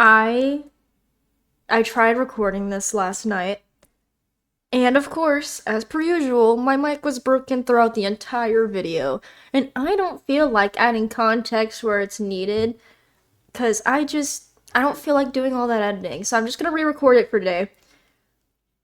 I I tried recording this last night, and of course, as per usual, my mic was broken throughout the entire video, and I don't feel like adding context where it's needed, because I don't feel like doing all that editing, so I'm just gonna re-record it for today,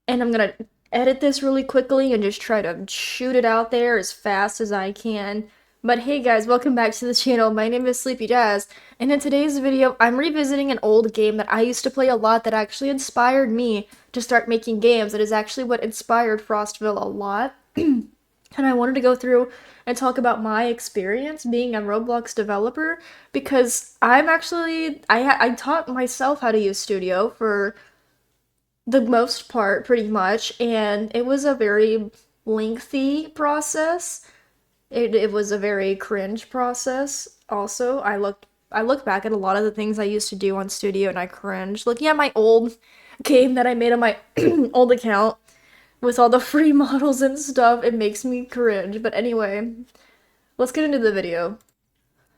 and I'm gonna edit this really quickly and just try to shoot it out there as fast as I can. But hey guys, welcome back to the channel. My name is Sleepy Jazz, and in today's video, I'm revisiting an old game that I used to play a lot that actually inspired me to start making games. It is actually what inspired Frostville a lot. And I wanted to go through and talk about my experience being a Roblox developer because I taught myself how to use Studio for the most part, pretty much, and it was a very lengthy process. It was a very cringe process. Also, I look back at a lot of the things I used to do on Studio and I cringe. Looking at my old game that I made on my old account with all the free models and stuff, it makes me cringe. But anyway, let's get into the video.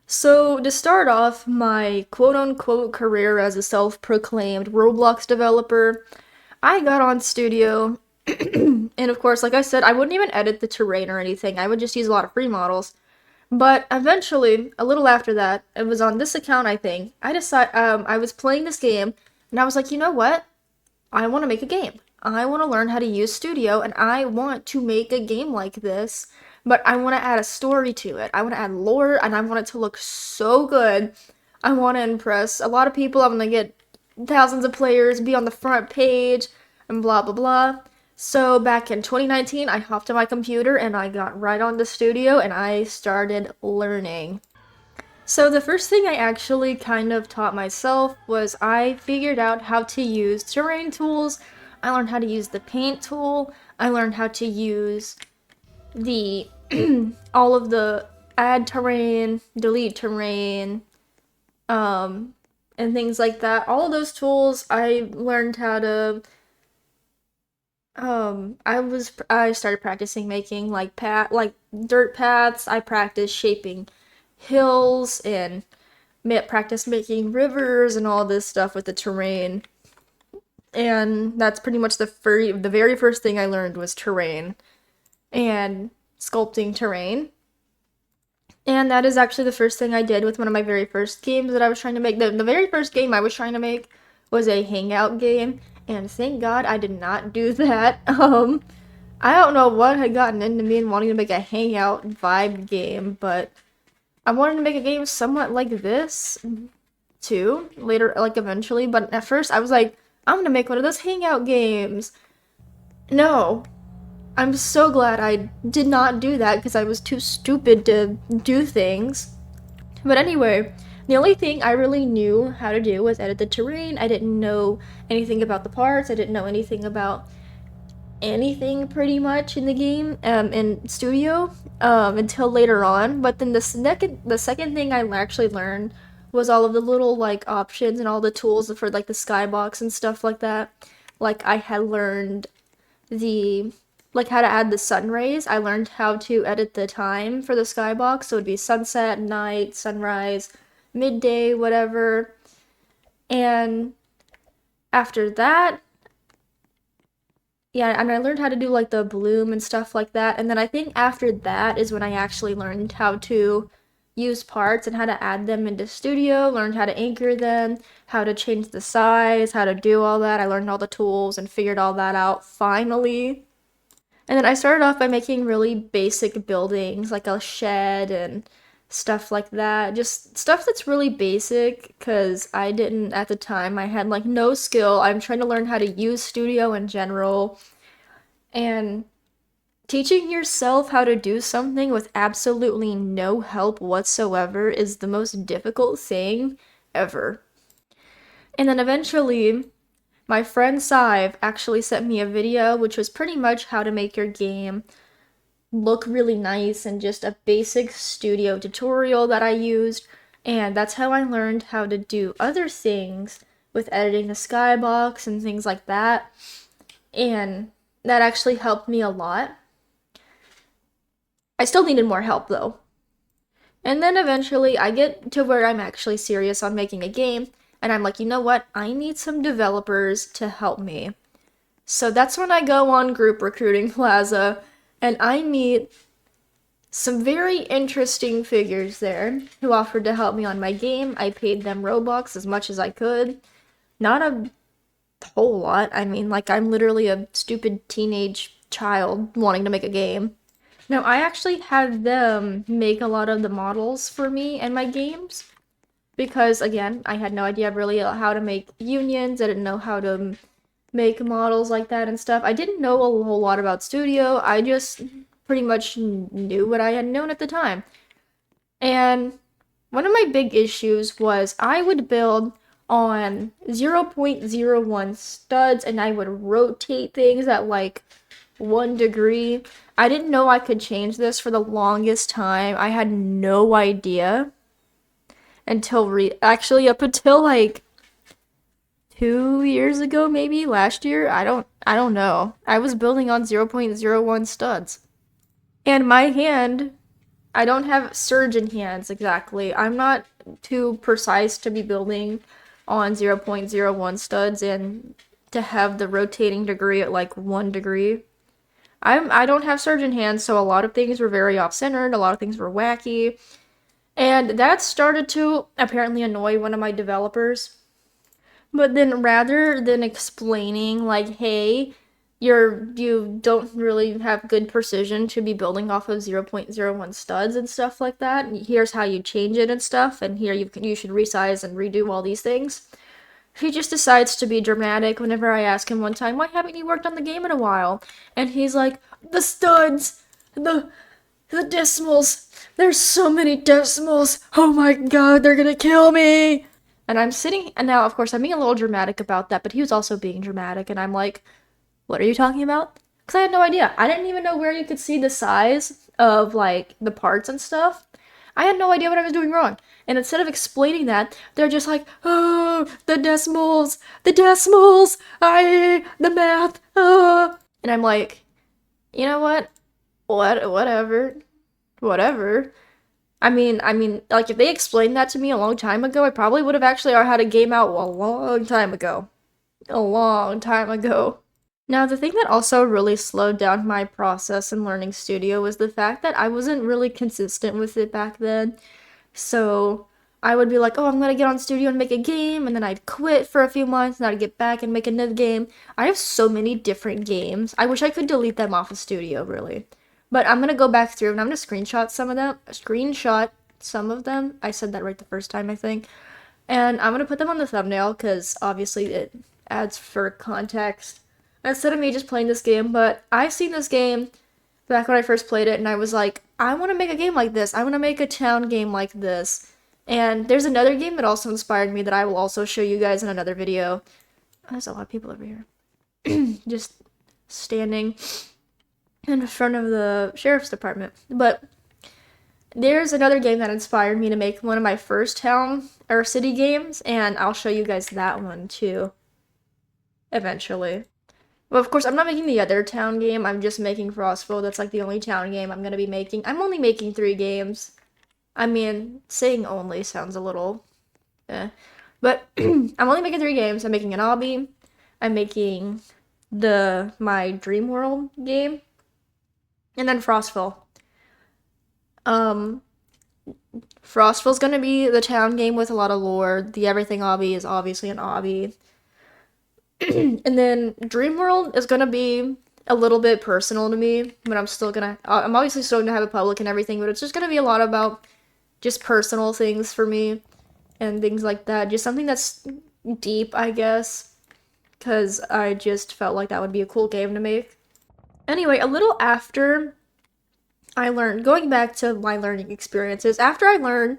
So, to start off my quote unquote career as a self proclaimed Roblox developer, I got on Studio, and of course, like I said, I wouldn't even edit the terrain or anything. I would just use a lot of free models. But eventually, a little after that, it was on this account, I think. I was playing this game, and I was like, you know what? I want to make a game. I want to learn how to use Studio, and I want to make a game like this. But I want to add a story to it. I want to add lore, and I want it to look so good. I want to impress a lot of people. I want to get thousands of players, be on the front page, and blah blah blah. So back in 2019, I hopped on my computer and I got right on the Studio and I started learning. So the first thing I actually kind of taught myself was I figured out how to use terrain tools. I learned how to use the paint tool. I learned how to use the all of the add terrain, delete terrain, and things like that. All of those tools I learned how to I started practicing making like dirt paths. I practiced shaping hills and practiced making rivers and all this stuff with the terrain. And that's pretty much the very first thing I learned was terrain and sculpting terrain. And that is actually the first thing I did with one of my very first games that I was trying to make. The very first game I was trying to make was a hangout game, and thank God I did not do that. I don't know what had gotten into me and wanting to make a hangout vibe game, but I wanted to make a game somewhat like this too, later, like eventually, but at first I was like, I'm gonna make one of those hangout games. No, I'm so glad I did not do that because I was too stupid to do things. But anyway, the only thing I really knew how to do was edit the terrain. I didn't know anything about the parts. I didn't know anything about anything pretty much in the game, in Studio, until later on. But then the second thing I actually learned was all of the little like options and all the tools for like the skybox and stuff like that. Like I had learned the like how to add the sun rays. I learned how to edit the time for the skybox, so it'd be sunset, night, sunrise, midday, whatever. And after that, yeah, and I learned how to do like the bloom and stuff like that. And then I think after that is when I actually learned how to use parts and how to add them into Studio, learned how to anchor them, how to change the size, how to do all that. I learned all the tools and figured all that out finally. And then I started off by making really basic buildings, like a shed and stuff like that. Just stuff that's really basic, because I didn't, at the time, I had like no skill. I'm trying to learn how to use Studio in general. And teaching yourself how to do something with absolutely no help whatsoever is the most difficult thing ever. And then eventually, my friend Sive actually sent me a video which was pretty much how to make your game look really nice and just a basic Studio tutorial that I used. And that's how I learned how to do other things with editing the skybox and things like that. And that actually helped me a lot. I still needed more help though. And then eventually I get to where I'm actually serious on making a game, And I'm like, you know what? I need some developers to help me. So that's when I go on Group Recruiting Plaza and I meet some very interesting figures there who offered to help me on my game. I paid them Robux as much as I could. Not a whole lot. I mean, like, I'm literally a stupid teenage child wanting to make a game. Now, I actually had them make a lot of the models for me and my games because, again, I had no idea really how to make unions. I didn't know how to make models like that and stuff. I didn't know a whole lot about Studio. I just pretty much knew what I had known at the time. And one of my big issues was I would build on 0.01 studs and I would rotate things at like 1 degree. I didn't know I could change this for the longest time. I had no idea until actually up until like 2 years ago, maybe last year. I don't know. I was building on 0.01 studs. And my hand, I don't have surgeon hands exactly. I'm not too precise to be building on 0.01 studs and to have the rotating degree at like 1 degree. I don't have surgeon hands, so a lot of things were very off-centered, a lot of things were wacky, and that started to apparently annoy one of my developers. But then rather than explaining like, hey, you don't really have good precision to be building off of 0.01 studs and stuff like that. Here's how you change it and stuff, and here you should resize and redo all these things. He just decides to be dramatic whenever I ask him one time, why haven't you worked on the game in a while? And he's like, the studs, the decimals, there's so many decimals, oh my god, they're gonna kill me. And I'm sitting, and now, of course, I'm being a little dramatic about that, but he was also being dramatic, and I'm like, what are you talking about? Because I had no idea. I didn't even know where you could see the size of, like, the parts and stuff. I had no idea what I was doing wrong. And instead of explaining that, they're just like, oh, the decimals, the math, And I'm like, you know what? Whatever. I mean, like if they explained that to me a long time ago, I probably would have actually had a game out a long time ago. A long time ago. Now, the thing that also really slowed down my process in learning Studio was the fact that I wasn't really consistent with it back then. So I would be like, oh, I'm gonna get on Studio and make a game, and then I'd quit for a few months, and I'd get back and make another game. I have so many different games. I wish I could delete them off of Studio, really. But I'm gonna go back through and I'm gonna screenshot some of them. Screenshot some of them. I said that right the first time, I think. And I'm gonna put them on the thumbnail because obviously it adds for context instead of me just playing this game. But I've seen this game back when I first played it, and I was like, I want to make a game like this. I want to make a town game like this. And there's another game that also inspired me that I will also show you guys in another video. There's a lot of people over here. Just standing in front of the sheriff's department. But there's another game that inspired me to make one of my first town or city games, and I'll show you guys that one too. Eventually. Well, of course, I'm not making the other town game. I'm just making Frostville. That's like the only town game I'm gonna be making. I'm only making 3 games. I mean, saying only sounds a little But I'm only making 3 games. I'm making an obby. I'm making my Dream World game. And then Frostville. Frostville's gonna be the town game with a lot of lore. The Everything obby is obviously an obby. And then Dreamworld is gonna be a little bit personal to me, but I'm obviously still gonna have a public and everything, but it's just gonna be a lot about just personal things for me and things like that. Just something that's deep, I guess, because I just felt like that would be a cool game to make. Anyway, a little after I learned, going back to my learning experiences, after I learned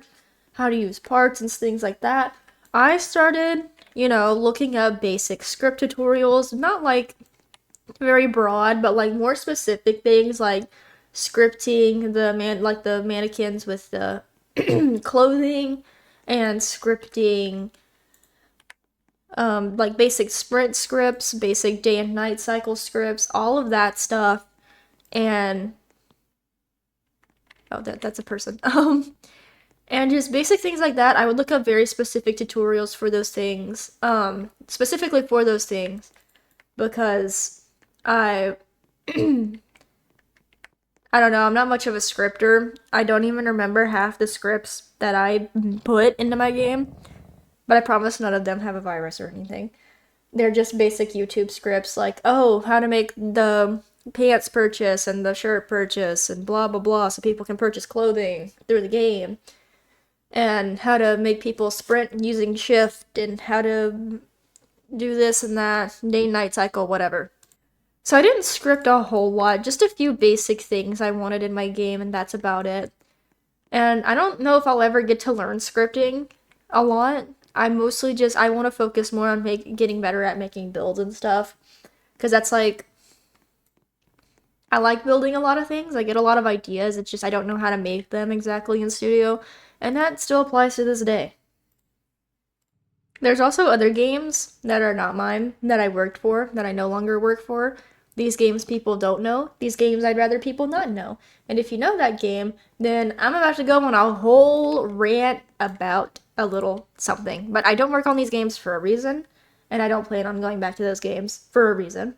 how to use parts and things like that, I started looking up basic script tutorials, not like very broad, but like more specific things like scripting the mannequins with the clothing and scripting like basic sprint scripts, basic day and night cycle scripts, all of that stuff. And oh, that's a person. And just basic things like that. I would look up very specific tutorials for those things, specifically for those things, because I I don't know, I'm not much of a scripter. I don't even remember half the scripts that I put into my game, but I promise none of them have a virus or anything. They're just basic YouTube scripts like, oh, how to make the pants purchase and the shirt purchase and blah blah blah so people can purchase clothing through the game. And how to make people sprint using shift and how to do this and that, day night cycle, whatever. So I didn't script a whole lot, just a few basic things I wanted in my game, and that's about it. And I don't know if I'll ever get to learn scripting a lot. I mostly just I want to focus more on getting better at making builds and stuff, because that's like I like building a lot of things. I get a lot of ideas. It's just I don't know how to make them exactly in studio, and that still applies to this day. There's also other games that are not mine that I worked for that I no longer work for. These games people don't know. These games I'd rather people not know. And if you know that game, then I'm about to go on a whole rant about a little something. But I don't work on these games for a reason, and I don't plan on going back to those games for a reason.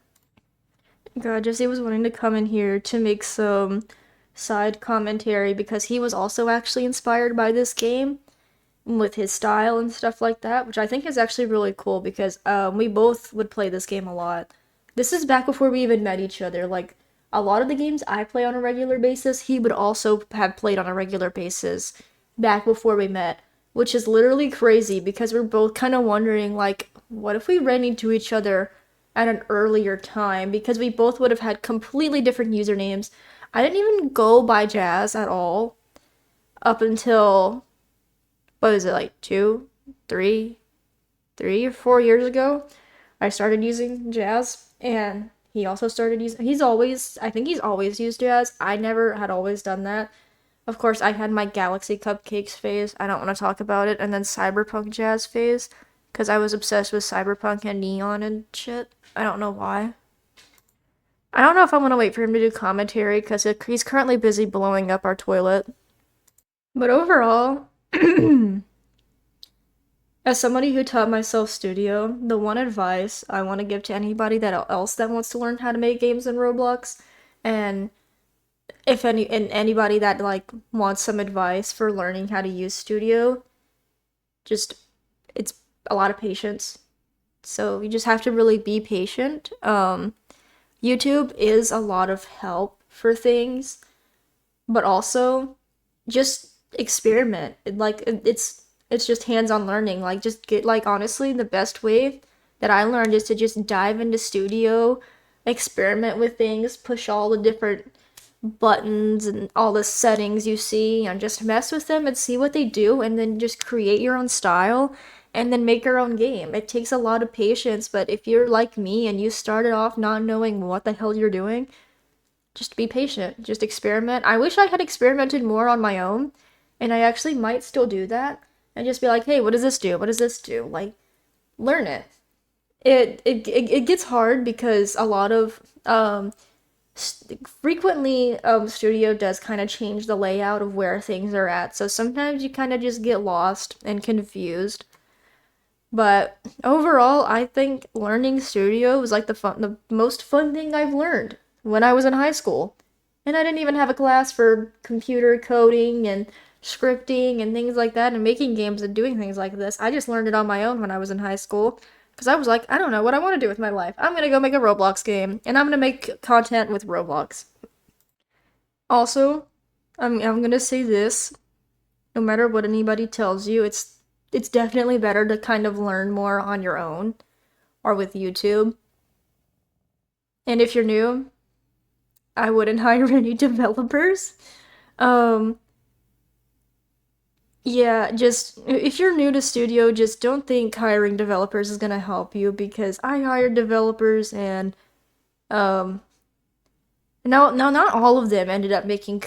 God, Jesse was wanting to come in here to make some side commentary because he was also actually inspired by this game with his style and stuff like that, which I think is actually really cool because we both would play this game a lot. This is back before we even met each other. Like, a lot of the games I play on a regular basis, he would also have played on a regular basis back before we met, which is literally crazy because we're both kind of wondering, like, what if we ran into each other at an earlier time? Because we both would have had completely different usernames. I didn't even go by Jazz at all up until what was it, like 3 or 4 years ago. I started using Jazz, and he also started using. I think he's always used Jazz. I never had always done that. Of course, I had my Galaxy Cupcakes phase. I don't want to talk about it, and then Cyberpunk Jazz phase, because I was obsessed with Cyberpunk and Neon and shit. I don't know why. I don't know if I want to wait for him to do commentary, because he's currently busy blowing up our toilet. But overall, as somebody who taught myself studio, the one advice I want to give to anybody else that wants to learn how to make games in Roblox, and anybody that like wants some advice for learning how to use studio, just it's a lot of patience. So you just have to really be patient. YouTube is a lot of help for things, but also just experiment. It's just hands-on learning. Like, just get, like, honestly, the best way that I learned is to just dive into studio, experiment with things, push all the different buttons and all the settings you see, and just mess with them and see what they do, and then just create your own style and then make your own game. It takes a lot of patience, but if you're like me and you started off not knowing what the hell you're doing, just be patient. Just experiment. I wish I had experimented more on my own, and I actually might still do that and just be like, hey, what does this do? What does this do? Like, learn it. It gets hard because a lot of frequently studio does kind of change the layout of where things are at. So sometimes you kind of just get lost and confused. But overall, I think learning studio was like the most fun thing I've learned when I was in high school. And I didn't even have a class for computer coding and scripting and things like that and making games and doing things like this. I just learned it on my own when I was in high school because I was like, I don't know what I want to do with my life. I'm going to go make a Roblox game and I'm going to make content with Roblox. Also, I'm going to say this, no matter what anybody tells you, it's definitely better to kind of learn more on your own or with YouTube. And if you're new, I wouldn't hire any developers. Um, yeah, just if you're new to studio, just don't think hiring developers is gonna help you because I hired developers and um now not all of them ended up making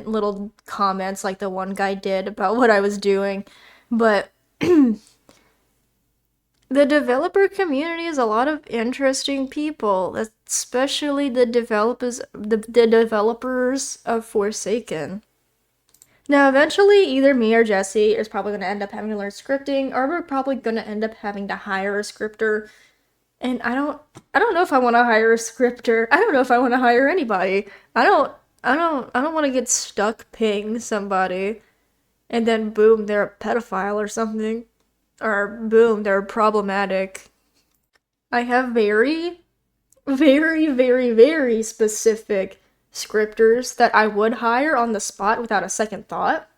little comments like the one guy did about what I was doing, but the developer community is a lot of interesting people, especially the developers of Forsaken. Now, eventually, either me or Jesse is probably going to end up having to learn scripting, or we're probably going to end up having to hire a scripter. And I don't know if I want to hire a scripter. I don't know if I want to hire anybody. I don't want to get stuck paying somebody, and then boom, they're a pedophile or something, or boom, they're problematic. I have very, very, very, very specific scripters that I would hire on the spot without a second thought.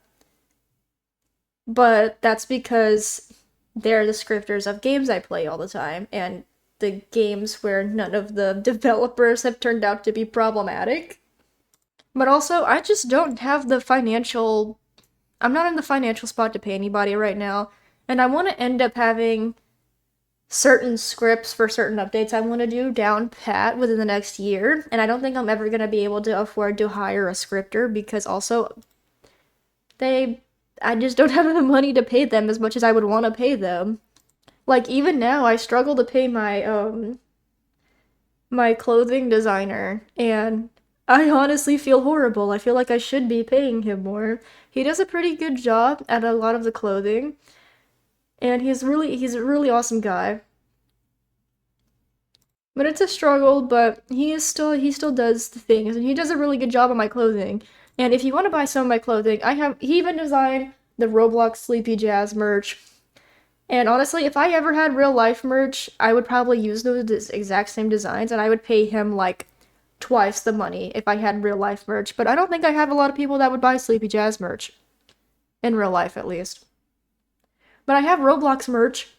But that's because they're the scripters of games I play all the time, and the games where none of the developers have turned out to be problematic. But also, I just don't have the financial. I'm not in the financial spot to pay anybody right now, and I want to end up having certain scripts for certain updates I want to do down pat within the next year, and I don't think I'm ever going to be able to afford to hire a scripter because also they I just don't have the money to pay them as much as I would want to pay them. Like even now I struggle to pay my clothing designer, and I honestly feel horrible. I feel like I should be paying him more. He does a pretty good job at a lot of the clothing, and he's a really awesome guy. But it's a struggle, but he still does the things, and he does a really good job on my clothing. And if you want to buy some of my clothing, he even designed the Roblox Sleepy Jazz merch. And honestly, if I ever had real life merch, I would probably use those exact same designs, and I would pay him like twice the money if I had real life merch. But I don't think I have a lot of people that would buy Sleepy Jazz merch. In real life, at least. But I have Roblox merch.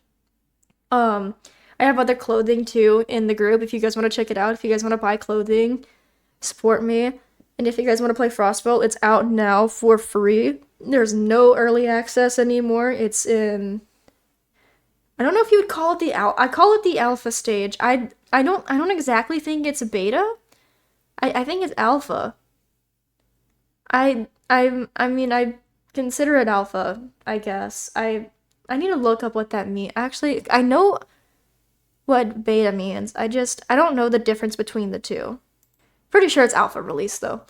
Um, I have other clothing too in the group if you guys want to check it out. If you guys want to buy clothing, support me. And if you guys want to play Frostville, it's out now for free. There's no early access anymore. It's in I don't know if you would call it I call it the alpha stage. I don't exactly think it's a beta. I think it's alpha. I mean I consider it alpha, I guess. I need to look up what that means. Actually, I know what beta means. I don't know the difference between the two. Pretty sure it's alpha release though.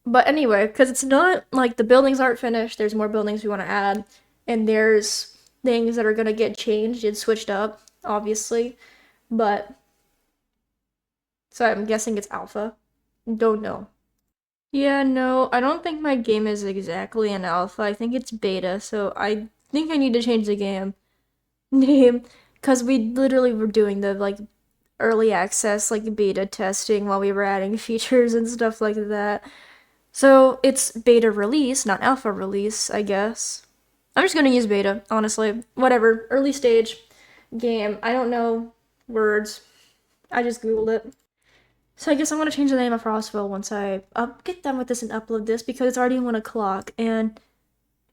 But anyway, because it's not like the buildings aren't finished, there's more buildings we want to add, and there's things that are gonna get changed and switched up, obviously. But so I'm guessing it's alpha. Don't know. Yeah, no, I don't think my game is exactly an alpha. I think it's beta, so I think I need to change the game name because we literally were doing the like early access like beta testing while we were adding features and stuff like that. So it's beta release, not alpha release, I guess. I'm just gonna use beta, honestly. Whatever. Early stage game. I don't know words. I just googled it. So I guess I'm gonna change the name of Frostville once I get done with this and upload this because it's already 1 o'clock and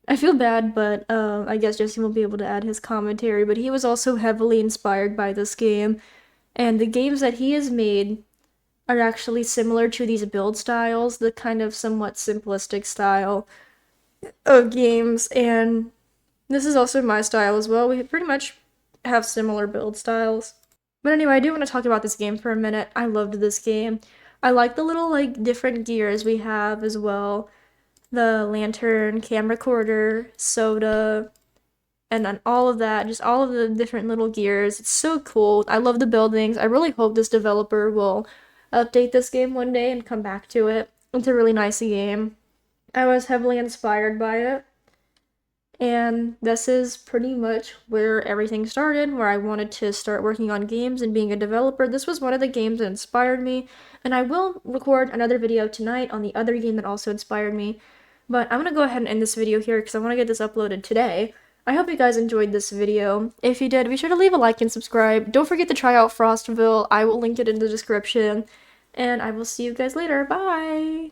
I feel bad, but I guess Jesse won't be able to add his commentary. But he was also heavily inspired by this game, and the games that he has made are actually similar to these build styles, the kind of somewhat simplistic style of games, and this is also my style as well. We pretty much have similar build styles. But anyway, I do want to talk about this game for a minute. I loved this game. I like the little like different gears we have as well. The lantern, camcorder, soda, and then all of that, just all of the different little gears. It's so cool. I love the buildings. I really hope this developer will update this game one day and come back to it. It's a really nice game. I was heavily inspired by it. And this is pretty much where everything started, where I wanted to start working on games and being a developer. This was one of the games that inspired me, and I will record another video tonight on the other game that also inspired me. But I'm gonna go ahead and end this video here because I want to get this uploaded today. I hope you guys enjoyed this video. If you did, be sure to leave a like and subscribe. Don't forget to try out Frostville. I will link it in the description. And I will see you guys later. Bye!